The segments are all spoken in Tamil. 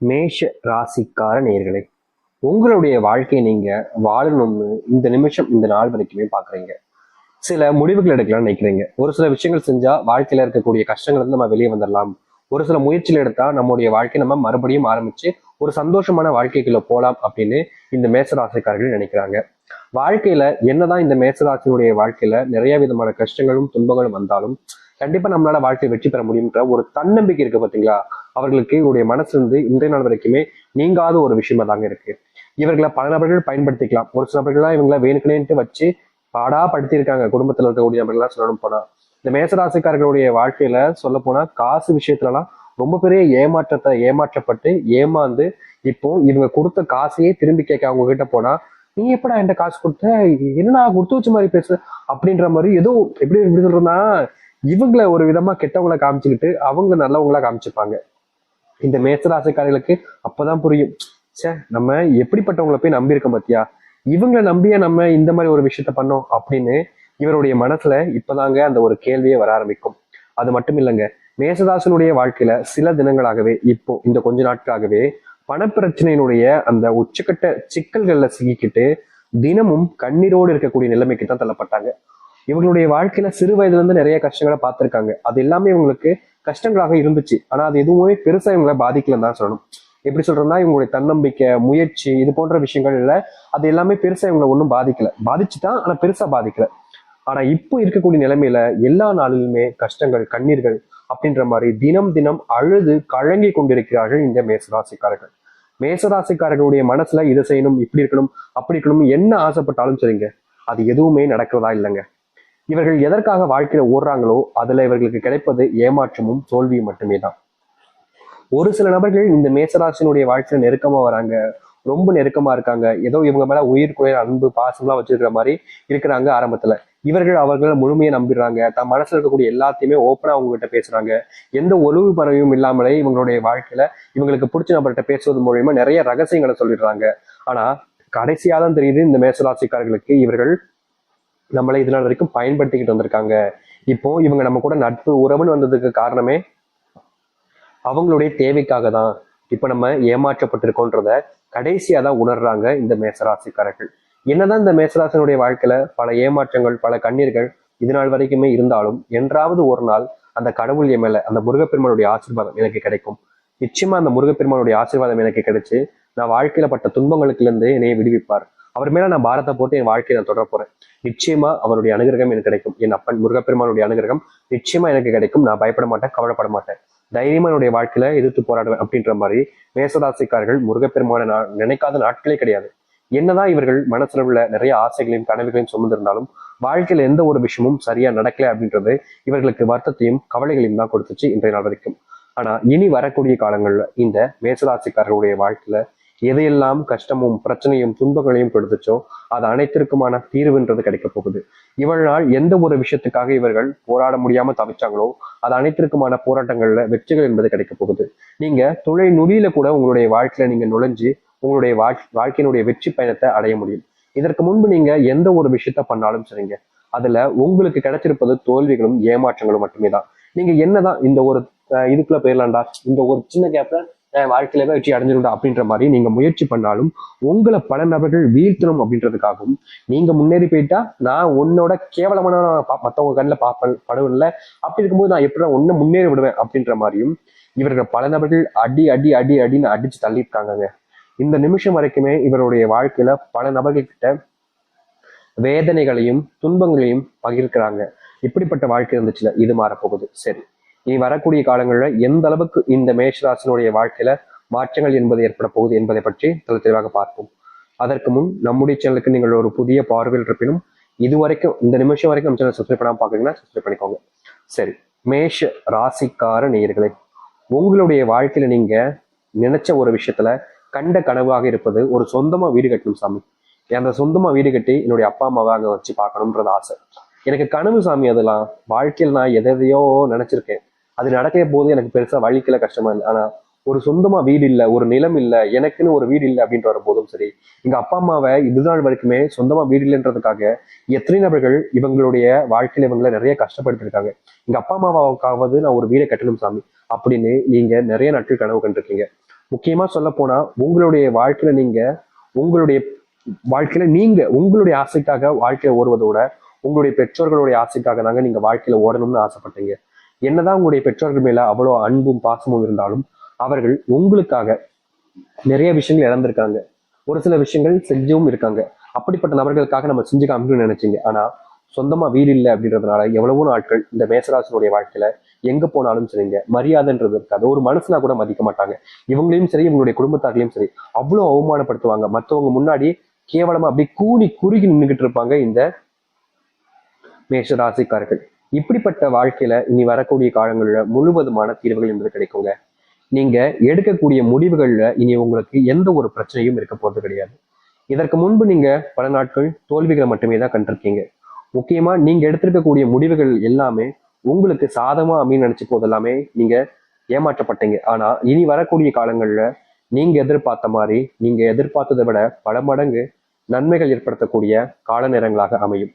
மேஷ ராசிக்கார நேயர்களே, உங்களுடைய வாழ்க்கையை நீங்க வாழணும்னு இந்த நிமிஷம் இந்த நாள் வரைக்குமே பாக்குறீங்க. சில முடிவுகள் எடுக்கலாம்னு நினைக்கிறீங்க. ஒரு சில விஷயங்கள் செஞ்சா வாழ்க்கையில இருக்கக்கூடிய கஷ்டங்கள் இருந்து நம்ம வெளியே வந்துடலாம். ஒரு சில முயற்சிகள் எடுத்தா நம்முடைய வாழ்க்கை நம்ம மறுபடியும் ஆரம்பிச்சு ஒரு சந்தோஷமான வாழ்க்கைக்குள்ள போலாம் அப்படின்னு இந்த மேசராசிக்காரர்கள் நினைக்கிறாங்க. வாழ்க்கையில என்னதான் இந்த மேசராசினுடைய வாழ்க்கையில நிறைய விதமான கஷ்டங்களும் துன்பங்களும் வந்தாலும் கண்டிப்பா நம்மளால வாழ்க்கையை வெற்றி பெற முடியும்ன்ற ஒரு தன்னம்பிக்கை இருக்கு பாத்தீங்களா? அவர்களுக்கு இவருடைய மனசுல இருந்து இன்றைய நாள் வரைக்குமே நீங்காத ஒரு விஷயமா தாங்க இருக்கு. இவர்களை பல நபர்கள் பயன்படுத்திக்கலாம். ஒரு சில நபர்கள்லாம் இவங்களை வேணுக்குனேன்ட்டு வச்சு பாடா படுத்தியிருக்காங்க. குடும்பத்துல இருக்கக்கூடிய நபர்கள்லாம் சொல்லணும் போனா இந்த மேசராசிக்காரர்களுடைய வாழ்க்கையில சொல்ல போனா காசு விஷயத்துலலாம் ரொம்ப பெரிய ஏமாற்றப்பட்டு ஏமாந்து இப்போ இவங்க கொடுத்த காசையே திரும்பி கேட்க அவங்க கிட்ட போனா, நீ எப்படா என்கிட்ட காசு கொடுத்த, என்னடா கொடுத்து வச்ச மாதிரி பேசு அப்படின்ற மாதிரி ஏதோ எப்படி சொல்றதுன்னா, இவங்களை ஒரு விதமா கெட்டவங்களை காமிச்சுக்கிட்டு அவங்க நல்லவங்களா காமிச்சுப்பாங்க. இந்த மேசராசிக்காரர்களுக்கு அப்பதான் புரியும், சே நம்ம எப்படிப்பட்டவங்களை போய் நம்பி இருக்கோம் பாத்தியா, இவங்களை நம்பிய நம்ம இந்த மாதிரி ஒரு விஷயத்த பண்ணோம் அப்படின்னு இவருடைய மனசுல இப்பதாங்க அந்த ஒரு கேள்வியே வர ஆரம்பிக்கும். அது மட்டும் இல்லைங்க, மேசதாசனுடைய வாழ்க்கையில சில தினங்களாகவே இப்போ இந்த கொஞ்ச நாட்களாகவே பணப்பிரச்சனையினுடைய அந்த உச்சக்கட்ட சிக்கல்கள்ல சிக்கிக்கிட்டு தினமும் கண்ணீரோடு இருக்கக்கூடிய நிலைமைக்கு தான் தள்ளப்பட்டாங்க. இவங்களுடைய வாழ்க்கையில சிறு வயதுல இருந்து நிறைய கஷ்டங்களை பார்த்திருக்காங்க. அது எல்லாமே இவங்களுக்கு கஷ்டங்களாக இருந்துச்சு. ஆனா அது எதுவுமே பெருசா இவங்களை பாதிக்கலன்னு தான் சொல்லணும். எப்படி சொல்றோம்னா, இவங்களுடைய தன்னம்பிக்கை, முயற்சி, இது போன்ற விஷயங்கள்ல அது எல்லாமே பெருசா இவங்களை ஒன்றும் பாதிக்கல. பாதிச்சுதான், ஆனா பெருசா பாதிக்கல. ஆனா இப்போ இருக்கக்கூடிய நிலைமையில எல்லா நாளிலுமே கஷ்டங்கள், கண்ணீர்கள் அப்படின்ற மாதிரி தினம் தினம் அழுது கலங்கி கொண்டிருக்கிறார்கள் இந்த மேசராசிக்காரர்கள். மேசராசிக்காரர்களுடைய மனசுல இதை செய்யணும், இப்படி இருக்கணும், அப்படி இருக்கணும், என்ன ஆசைப்பட்டாலும் சரிங்க, அது எதுவுமே நடக்கிறதா இல்லைங்க. இவர்கள் எதற்காக வாழ்க்கையில ஓடுறாங்களோ அதுல இவர்களுக்கு கிடைப்பது ஏமாற்றமும் தோல்வியும் மட்டுமே தான். ஒரு சில நபர்கள் இந்த மேசராசினுடைய வாழ்க்கையில நெருக்கமா வராங்க, ரொம்ப நெருக்கமா இருக்காங்க, ஏதோ இவங்க மேல உயிர்க்குரிய அன்பு பாசம்லாம் வச்சிருக்கிற மாதிரி இருக்கிறாங்க ஆரம்பத்துல. அவர்களை முழுமையை நம்பிடுறாங்க. தன் மனசுல இருக்கக்கூடிய எல்லாத்தையுமே ஓப்பனா அவங்க கிட்ட பேசுறாங்க. எந்த ஒளிவு பறவையும் இல்லாமலே இவங்களுடைய வாழ்க்கையில இவங்களுக்கு பிடிச்ச நபர்கிட்ட பேசுவது மூலியமா நிறைய ரகசியங்களை சொல்லிடுறாங்க. ஆனா கடைசியா தான் தெரியுது, இந்த மேசராசிக்காரர்களுக்கு இவர்கள் நம்மளை இது நாள் வரைக்கும் பயன்படுத்திக்கிட்டு வந்திருக்காங்க. இப்போ இவங்க நம்ம கூட நட்பு உறவுன்னு வந்ததுக்கு காரணமே அவங்களுடைய தேவைக்காக தான். இப்ப நம்ம ஏமாற்றப்பட்டிருக்கோன்றத கடைசியா தான் உணர்றாங்க இந்த மேசராசிக்காரர்கள். என்னதான் இந்த மேசராசினுடைய வாழ்க்கையில பல ஏமாற்றங்கள், பல கண்ணீர்கள் இது நாள் வரைக்குமே இருந்தாலும் என்றாவது ஒரு நாள் அந்த கடவுள் என் மேல, அந்த முருகப்பெருமானுடைய ஆசீர்வாதம் எனக்கு கிடைக்கும். நிச்சயமா அந்த முருகப்பெருமானுடைய ஆசீர்வாதம் எனக்கு கிடைச்சு நான் வாழ்க்கையில பட்ட துன்பங்களுக்கு இருந்து என்னைய விடுவிப்பார். அவர் மேல நான் பாரத்தை போட்டு என் வாழ்க்கையை நான் தொடர போறேன். நிச்சயமா அவருடைய அனுகிரகம் எனக்கு கிடைக்கும். என் அப்பன் முருகப்பெருமானுடைய அனுகிரகம் நிச்சயமா எனக்கு கிடைக்கும். நான் பயப்பட மாட்டேன், கவலைப்பட மாட்டேன். தைரியமா என்னுடைய வாழ்க்கையில எதிர்த்து போராடுவேன் அப்படின்ற மாதிரி மேசராசிக்காரர்கள் முருகப்பெருமான நினைக்காத நாட்களே கிடையாது. என்னதான் இவர்கள் மனசுல உள்ள நிறைய ஆசைகளையும் கனவுகளையும் சுமந்திருந்தாலும் வாழ்க்கையில எந்த ஒரு விஷயமும் சரியா நடக்கல அப்படின்றது இவர்களுக்கு வருத்தத்தையும் கவலைகளையும் தான் கொடுத்துச்சு இன்றைய நாள் வரைக்கும். ஆனா இனி வரக்கூடிய காலங்கள்ல இந்த மேசராசிக்காரர்களுடைய வாழ்க்கையில எதையெல்லாம் கஷ்டமும் பிரச்சனையும் துன்பங்களையும் கொடுத்துச்சோ அது அனைத்திற்குமான தீர்வுன்றது கிடைக்க போகுது. இவள் நாள் எந்த ஒரு விஷயத்துக்காக இவர்கள் போராட முடியாம தவிச்சாங்களோ அது அனைத்திற்குமான போராட்டங்கள்ல வெற்றிகள் என்பது கிடைக்க போகுது. நீங்க தொலை நொடியில கூட உங்களுடைய வாழ்க்கையில நீங்க நுழைஞ்சு உங்களுடைய வாழ்க்கையினுடைய வெற்றி பயணத்தை அடைய முடியும். இதற்கு முன்பு நீங்க எந்த ஒரு விஷயத்த பண்ணாலும் சரிங்க, அதுல உங்களுக்கு கிடைச்சிருப்பது தோல்விகளும் ஏமாற்றங்களும் மட்டுமே தான். நீங்க என்னதான் இந்த ஒரு இதுக்குள்ள போயிடலாம்டா, இந்த ஒரு சின்ன கேப்ல வாழ்க்கையில வெற்றி அடைஞ்சிருந்தா அப்படின்ற மாதிரி நீங்க முயற்சி பண்ணாலும் உங்களை பல நபர்கள் வீழ்த்தணும் அப்படின்றதுக்காகவும் நீங்க முன்னேறி போயிட்டா நான் உன்னோட கேவலமான மத்தவங்க கண்ணில் படுவில்லை, அப்படி இருக்கும்போது நான் எப்படி ஒன்னு முன்னேறி விடுவேன் அப்படின்ற மாதிரியும் இவர்கள் பல நபர்கள் அடி அடி அடி அடின்னு அடிச்சு தள்ளியிருக்காங்க. இந்த நிமிஷம் வரைக்குமே இவருடைய வாழ்க்கையில பல நபர்கள் கிட்ட வேதனைகளையும் துன்பங்களையும் பகிர்க்கிறாங்க. இப்படிப்பட்ட வாழ்க்கை இருந்துச்சுல, இது மாறப்போகுது. சரி, இனி வரக்கூடிய காலங்களில் எந்த அளவுக்கு இந்த மேஷராசினுடைய வாழ்க்கையில மாற்றங்கள் என்பது ஏற்பட போகுது என்பதை பற்றி தெளிவாக பார்ப்போம். அதற்கு முன் நம்முடைய சேனலுக்கு நீங்கள் ஒரு புதிய பார்வையில் இருப்பினும் இதுவரைக்கும் இந்த நிமிஷம் வரைக்கும் நம்ம சேனல் சப்ஸ்கிரைப் பண்ணாம பாக்குறீங்கன்னா சப்ஸ்கிரைப் பண்ணிக்கோங்க. சரி, மேஷ ராசிக்கார நேயர்களே, உங்களுடைய வாழ்க்கையில நீங்க நினைச்ச ஒரு விஷயத்துல கண்ட கனவாக இருப்பது ஒரு சொந்தமா வீடு கட்டணும் சாமி. அந்த சொந்தமா வீடு கட்டி என்னுடைய அப்பா அம்மாவை அங்க வச்சு பார்க்கணும்ன்றது ஆசை. எனக்கு கனவு சாமி. அதெல்லாம் வாழ்க்கையில் நான் எதையோ நினைச்சிருக்கேன், அது நடக்கிற போது எனக்கு பெருசா வழிக்கல, கஷ்டமா இல்லை. ஆனா ஒரு சொந்தமா வீடு இல்லை, ஒரு நிலம் இல்லை, எனக்குன்னு ஒரு வீடு இல்லை அப்படின்ற வர போதும் சரி, எங்க அப்பா அம்மாவை இதுநாள் வரைக்குமே சொந்தமா வீடு இல்லைன்றதுக்காக எத்தனை நபர்கள் இவங்களுடைய வாழ்க்கையில இவங்களை நிறைய கஷ்டப்படுத்திருக்காங்க. எங்க அப்பா அம்மாவுக்காவது நான் ஒரு வீடை கட்டணும் சாமி அப்படின்னு நீங்க நிறைய நாட்கள் கனவு கண்டிருக்கீங்க. முக்கியமா சொல்ல போனா உங்களுடைய வாழ்க்கையில உங்களுடைய உங்களுடைய ஆசைக்காக வாழ்க்கையை ஓடுவதோட உங்களுடைய பெற்றோர்களுடைய ஆசைக்காக தாங்க நீங்க வாழ்க்கையில ஓடணும்னு ஆசைப்பட்டீங்க. என்னதான் உங்களுடைய பெற்றோர்கள் மேல அவ்வளவு அன்பும் பாசமும் இருந்தாலும் அவர்கள் உங்களுக்காக நிறைய விஷயங்கள் இழந்திருக்காங்க. ஒரு சில விஷயங்கள் செஞ்சும் இருக்காங்க. அப்படிப்பட்ட நபர்களுக்காக நம்ம செஞ்சு காமிக்கணும்னு நினைச்சீங்க. ஆனா சொந்தமா வீடு இல்லை அப்படின்றதுனால எவ்வளவோ நாட்கள் இந்த மேசராசனுடைய வாழ்க்கையில எங்க போனாலும் சரிங்க மரியாதைன்றது இருக்காது. ஒரு மனுஷனா கூட மதிக்க மாட்டாங்க. இவங்களையும் சரி இவங்களுடைய குடும்பத்தார்களையும் சரி அவ்வளவு அவமானப்படுத்துவாங்க. மற்றவங்க முன்னாடி கேவலமா அப்படி கூடி குறுகி நின்றுகிட்டு இருப்பாங்க இந்த மேஷராசிக்காரர்கள். இப்படிப்பட்ட வாழ்க்கையில இனி வரக்கூடிய காலங்களில் முழுவதுமான தீர்வுகள் என்பது கிடைக்குங்க. நீங்க எடுக்கக்கூடிய முடிவுகள்ல இனி உங்களுக்கு எந்த ஒரு பிரச்சனையும் இருக்க போறது கிடையாது. இதற்கு முன்பு நீங்க பல நாட்கள் தோல்விகளை மட்டுமே தான் கண்டிருக்கீங்க. முக்கியமா நீங்க எடுத்திருக்கக்கூடிய முடிவுகள் எல்லாமே உங்களுக்கு சாதகமா அப்படின்னு நினைச்சு போதெல்லாமே நீங்க ஏமாற்றப்பட்டீங்க. ஆனா இனி வரக்கூடிய காலங்கள்ல நீங்க எதிர்பார்த்த மாதிரி நீங்க எதிர்பார்த்ததை விட பல மடங்கு நன்மைகள் ஏற்படுத்தக்கூடிய கால நேரங்களாக அமையும்.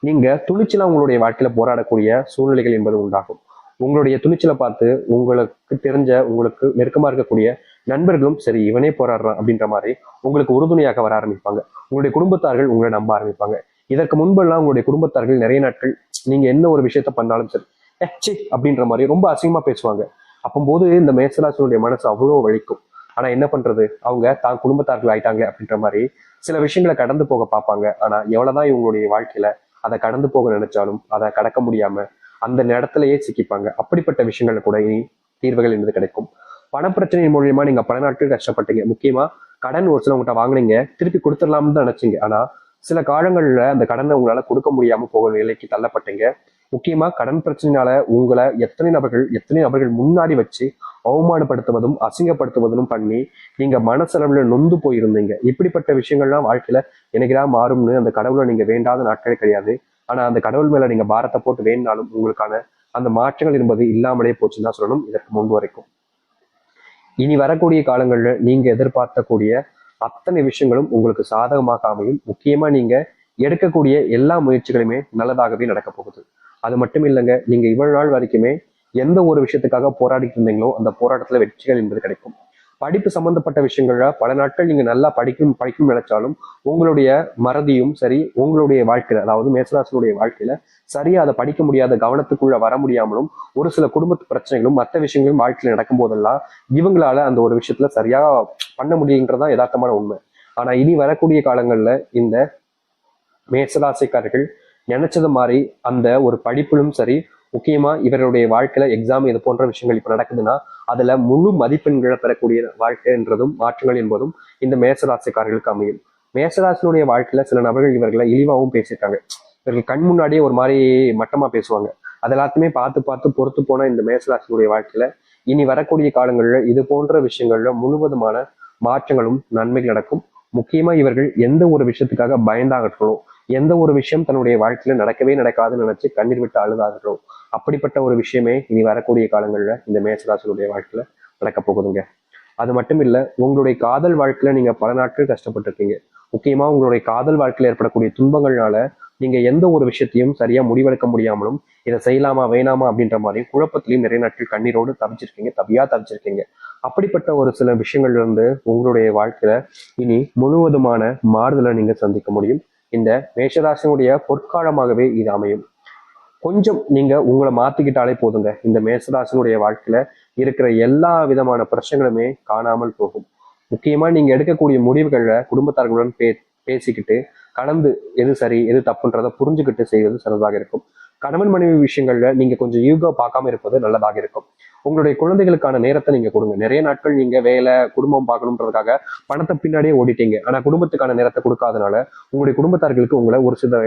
நீங்க துணிச்சலா உங்களுடைய வாழ்க்கையில போராடக்கூடிய சூழ்நிலைகள் என்பது உண்டாகும். உங்களுடைய துணிச்சலை பார்த்து உங்களுக்கு தெரிஞ்ச உங்களுக்கு நெருக்கமா இருக்கக்கூடிய நண்பர்களும் சரி இவனே போராடுறான் அப்படின்ற மாதிரி உங்களுக்கு உறுதுணையாக வர ஆரம்பிப்பாங்க. உங்களுடைய குடும்பத்தார்கள் உங்களை நம்ப ஆரம்பிப்பாங்க. இதற்கு முன்பெல்லாம் உங்களுடைய குடும்பத்தார்கள் நிறைய நாட்கள் நீங்க என்ன ஒரு விஷயத்த பண்ணாலும் சரி சி அப்படின்ற மாதிரி ரொம்ப அசிங்கமா பேசுவாங்க. அப்போது இந்த மேசராசனுடைய மனசு அவ்வளோ வலிக்கும். ஆனா என்ன பண்றது, அவங்க தான் குடும்பத்தார்கள் ஆயிட்டாங்க அப்படின்ற மாதிரி சில விஷயங்களை கடந்து போக பார்ப்பாங்க. ஆனா எவ்வளவுதான் இவங்களுடைய வாழ்க்கையில அதை கடந்து போக நினைச்சாலும் அதை கடக்க முடியாம அந்த இடத்துலயே சிக்கிப்பாங்க. அப்படிப்பட்ட விஷயங்கள்ல கூட இனி தீர்வுகள் என்பது கிடைக்கும். பணப்பிரச்சனை மூலியமா நீங்க பல நாட்கள் கஷ்டப்பட்டீங்க. முக்கியமா கடன் ஒரு சில உங்கள்கிட்ட வாங்கினீங்க, திருப்பி கொடுத்துடலாம்னு தான் நினைச்சீங்க. ஆனா சில காலங்கள்ல அந்த கடனை உங்களால கொடுக்க முடியாம போக நிலைக்கு தள்ளப்பட்டீங்க. முக்கியமா கடன் பிரச்சனையினால உங்களை எத்தனை நபர்கள் முன்னாடி வச்சு அவமானப்படுத்துவதும் அசிங்கப்படுத்துவதும் பண்ணி நீங்க மனசளவுல நொந்து போயிருந்தீங்க. இப்படிப்பட்ட விஷயங்கள்லாம் வாழ்க்கையில எனக்குதான் மாறும்னு அந்த கடவுளை நீங்க வேண்டாத நாட்களே கிடையாது. ஆனா அந்த கடவுள் மேல நீங்க பாரத்தை போட்டு வேணாலும் உங்களுக்கான அந்த மாற்றங்கள் என்பது இல்லாமலே போச்சுன்னு தான் சொல்லணும் இதற்கு முன்பு வரைக்கும். இனி வரக்கூடிய காலங்கள்ல நீங்க எதிர்பார்க்கக்கூடிய அத்தனை விஷயங்களும் உங்களுக்கு சாதகமாக அமையும். முக்கியமா நீங்க எடுக்கக்கூடிய எல்லா முயற்சிகளுமே நல்லதாகவே நடக்க போகுது. அது மட்டும் இல்லைங்க, நீங்க இவ்வளவு நாள் வரைக்குமே எந்த ஒரு விஷயத்துக்காக போராடிட்டு இருந்தீங்களோ அந்த போராட்டத்துல வெற்றிகள் என்பது கிடைக்கும். படிப்பு சம்பந்தப்பட்ட விஷயங்கள்ல பல நாட்கள் நீங்க நல்லா படிக்கணும் நினைச்சாலும் உங்களுடைய மறதியும் சரி உங்களுடைய வாழ்க்கையில அதாவது மேசராசனுடைய வாழ்க்கையில சரியா அதை படிக்க முடியாத கவனத்துக்குள்ள வர முடியாமலும் ஒரு சில குடும்பத்து பிரச்சனைகளும் மற்ற விஷயங்களும் வாழ்க்கையில நடக்கும் போதெல்லாம் இவங்களால அந்த ஒரு விஷயத்துல சரியா பண்ண முடியுன்றதான் யதார்த்தமான உண்மை. ஆனா இனி வரக்கூடிய காலங்கள்ல இந்த மேசராசிக்காரர்கள் நினைச்சது மாதிரி அந்த ஒரு படிப்பிலும் சரி முக்கியமா இவருடைய வாழ்க்கையில எக்ஸாம் இது போன்ற விஷயங்கள் இப்ப நடக்குதுன்னா அதுல முழு மதிப்பெண்களை பெறக்கூடிய வாழ்க்கைன்றதும் மாற்றங்கள் என்பதும் இந்த மேசராசிக்காரர்களுக்கு அமையும். மேசராசினுடைய வாழ்க்கையில சில நபர்கள் இவர்களை இழிவாகவும் பேசியிருக்காங்க. இவர்கள் கண் முன்னாடியே ஒரு மாதிரி மட்டமா பேசுவாங்க. அது எல்லாத்தையுமே பார்த்து பார்த்து பொறுத்து போன இந்த மேசராசினுடைய வாழ்க்கையில இனி வரக்கூடிய காலங்கள்ல இது போன்ற விஷயங்கள்ல முழுவதுமான மாற்றங்களும் நன்மைகள் நடக்கும். முக்கியமா இவர்கள் எந்த ஒரு விஷயத்துக்காக பயந்தாகட்டும், எந்த ஒரு விஷயம் தன்னுடைய வாழ்க்கையில நடக்கவே நடக்காதுன்னு நினைச்சு கண்ணீர் விட்டு அழுதாகட்டும், அப்படிப்பட்ட ஒரு விஷயமே இனி வரக்கூடிய காலங்கள்ல இந்த மேசராசினுடைய வாழ்க்கையில நடக்க போகுதுங்க. அது மட்டும் இல்ல, உங்களுடைய காதல் வாழ்க்கையில நீங்க பல நாட்கள் கஷ்டப்பட்டிருக்கீங்க. முக்கியமா உங்களுடைய காதல் வாழ்க்கையில ஏற்படக்கூடிய துன்பங்கள்னால நீங்க எந்த ஒரு விஷயத்தையும் சரியா முடிவெடுக்க முடியாமலும் இதை செய்யலாமா வேணாமா அப்படின்ற மாதிரி குழப்பத்திலையும் நிறைய நாட்கள் கண்ணீரோடு தவிச்சிருக்கீங்க. அப்படிப்பட்ட ஒரு சில விஷயங்கள்ல இருந்து உங்களுடைய வாழ்க்கையில இனி முழுவதுமான மாறுதலை நீங்க சந்திக்க முடியும். இந்த மேஷராசினுடைய பொற்காலமாகவே இது அமையும். கொஞ்சம் நீங்க உங்களை மாத்திக்கிட்டாலே போதுங்க, இந்த மேஷராசினுடைய வாழ்க்கையில இருக்கிற எல்லா விதமான பிரச்சனைகளுமே காணாமல் போகும். முக்கியமா நீங்க எடுக்கக்கூடிய முடிவுகள்ல குடும்பத்தார்களுடன் பேசிக்கிட்டு கலந்து எது சரி எது தப்புன்றதை புரிஞ்சுக்கிட்டு செய்வது சிறந்ததாக இருக்கும். கணவன் மனைவி விஷயங்கள்ல நீங்க கொஞ்சம் ஈகோ பார்க்காம இருப்பது நல்லதாக இருக்கும். உங்களுடைய குழந்தைகளுக்கான நேரத்தை நீங்க கொடுங்க. நிறைய நாட்கள் நீங்க வேலை குடும்பம் பார்க்கணுன்றதுக்காக பணத்தை பின்னாடியே ஓடிட்டீங்க. ஆனா குடும்பத்துக்கான நேரத்தை கொடுக்காதனால உங்களுடைய குடும்பத்தார்களுக்கு உங்களை ஒரு சில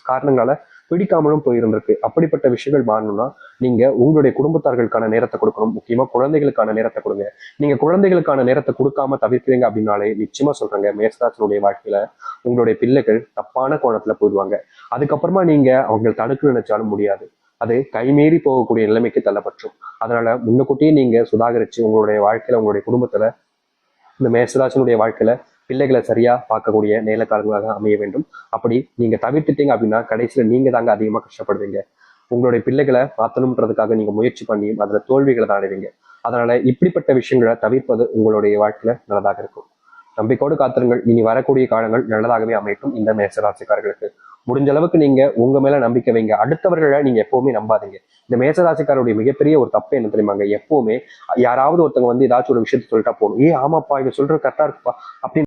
காரணங்களால பிடிக்காமலும் போயிருந்திருக்கு. அப்படிப்பட்ட விஷயங்கள் மாறணும்னா நீங்க உங்களுடைய குடும்பத்தார்களுக்கான நேரத்தை கொடுக்கணும். முக்கியமா குழந்தைகளுக்கான நேரத்தை கொடுங்க. நீங்க குழந்தைகளுக்கான நேரத்தை கொடுக்காம தவிர்க்கிறீங்க அப்படின்னாலே நிச்சயமா சொல்றேங்க, மேசராசினுடைய வாழ்க்கையில உங்களுடைய பிள்ளைகள் தப்பான கோணத்துல போயிடுவாங்க. அதுக்கப்புறமா நீங்க அவங்க தடுக்க நினைச்சாலும் முடியாது. அது கைமீறி போகக்கூடிய நிலைமைக்கு தள்ளப்பற்றும். அதனால முன்னக்கூட்டியே நீங்க சுதாகரிச்சு உங்களுடைய வாழ்க்கையில உங்களுடைய குடும்பத்துல இந்த மேசராசினுடைய வாழ்க்கையில பிள்ளைகளை சரியா பார்க்கக்கூடிய நேரக்காலங்களாக அமைய வேண்டும். அப்படி நீங்க தவிர்த்துட்டீங்க அப்படின்னா கடைசியில நீங்க தாங்க அதிகமா கஷ்டப்படுவீங்க. உங்களுடைய பிள்ளைகளை மாற்றணுன்றதுக்காக நீங்க முயற்சி பண்ணி அதுல தோல்விகளை தான் அடைவீங்க. அதனால இப்படிப்பட்ட விஷயங்களை தவிர்ப்பது உங்களுடைய வாழ்க்கையில நல்லதாக இருக்கும். நம்பிக்கையோடு காத்திருங்கள். இனி வரக்கூடிய காலங்கள் நல்லதாகவே அமையட்டும் இந்த மேசராசிக்காரர்களுக்கு. முடிஞ்ச அளவுக்கு நீங்க உங்க மேல நம்பிக்கை வைங்க. அடுத்தவர்களை நீங்க எப்பவுமே நம்பாதீங்க. இந்த மேசராசிக்காரருடைய மிகப்பெரிய ஒரு தப்பு என்ன தெரியுமாங்க? எப்பவுமே யாராவது ஒருத்தவங்க வந்து ஏதாச்சும் ஒரு விஷயத்த சொல்லிட்டா போகணும், ஆமாப்பா இதை சொல்றது கரெக்டா இருக்குப்பா அப்படின்னு